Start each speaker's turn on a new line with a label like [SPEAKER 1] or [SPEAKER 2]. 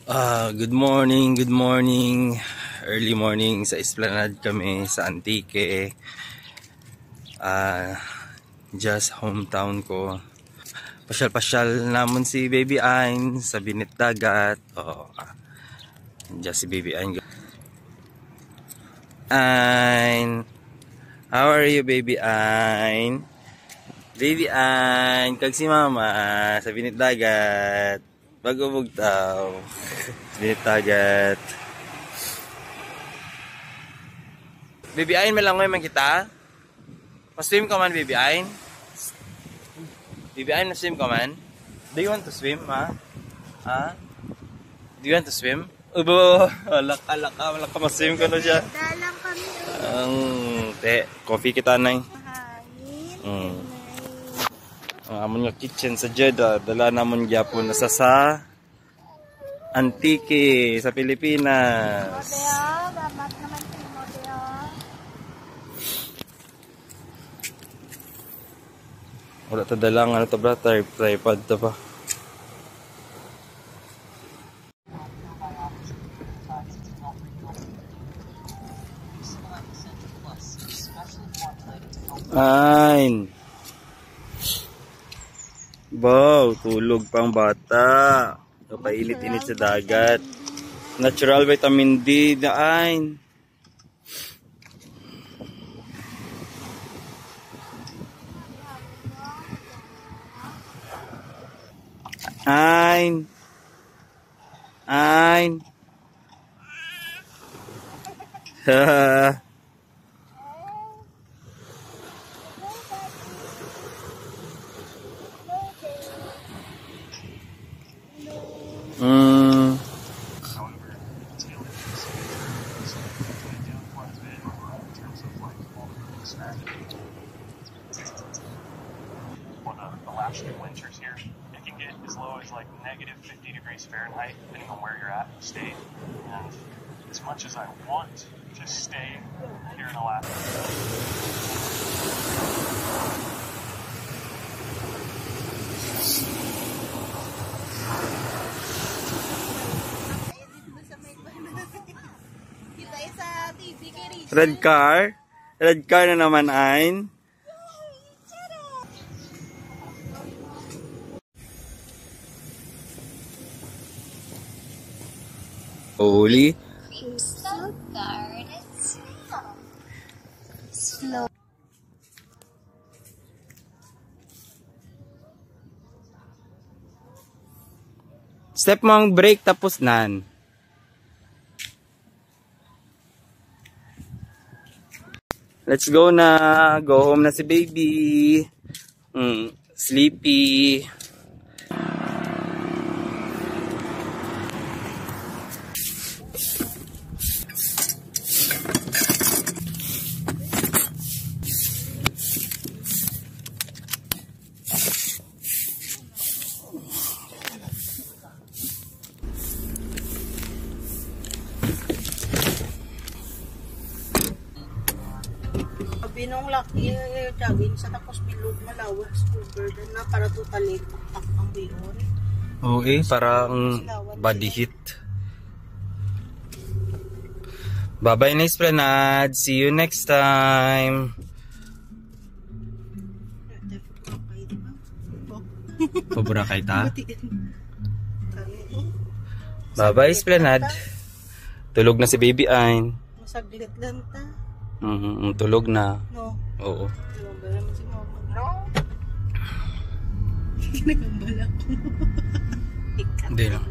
[SPEAKER 1] Good morning, good morning. Early morning sa Esplanade kami sa Antique. Just hometown ko. Pasyal-pasyal namon si Baby Ain sa Binit Dagat. Just si Baby Ain. Ain, how are you, Baby Ain? Baby Ain, kag si Mama sa Binit Dagat. Bago bugtaw. Binit Dagat. Baby Ain, malangoy man kita? Pa-swim ka man, Baby Ain? Baby Ain, na-swim ka man? Do you want to swim, ha? Ha? Do you want to swim? Ubo, alak ka ma-swim ka na siya.
[SPEAKER 2] Dalang kami.
[SPEAKER 1] Coffee kita na
[SPEAKER 2] Mahain.
[SPEAKER 1] Ang amon nga kitchen sa Jeddah, dala namon gyapon nasa sa Antique sa Pilipinas.
[SPEAKER 2] Model, dapat naman si model.
[SPEAKER 1] Wala ta dalang ano to bra, tripod to pa. Ain. Wow, tulog pang bata. Kapainit-init sa dagat. Natural vitamin D na Ain. Ain. Ain. Haha.
[SPEAKER 3] The last few winters here, it can get as low as like negative 50 degrees Fahrenheit, depending on where you're at in the state. And as much as I want to stay here in Alaska,
[SPEAKER 1] Red car? Red car na naman, Ain. Oli.
[SPEAKER 2] Slow guard. Slow.
[SPEAKER 1] Step mo ang brake tapos nan. Let's go na. Go home na si baby. Sleepy.
[SPEAKER 4] Binong laki jagin sa tapos bilog malawas burden na para totally tak ang biyon.
[SPEAKER 1] Okay, parang body heat. Bye-bye na Esplanade. See you next time. Paburakay ta. Bye-bye Esplanade. Tulog na si Baby Ain.
[SPEAKER 4] Masaglit lang ta.
[SPEAKER 1] Tulog na.
[SPEAKER 4] No.
[SPEAKER 1] Oo.
[SPEAKER 4] Nagambala mo si mama. No. Nagambala ko.
[SPEAKER 1] Hindi lang.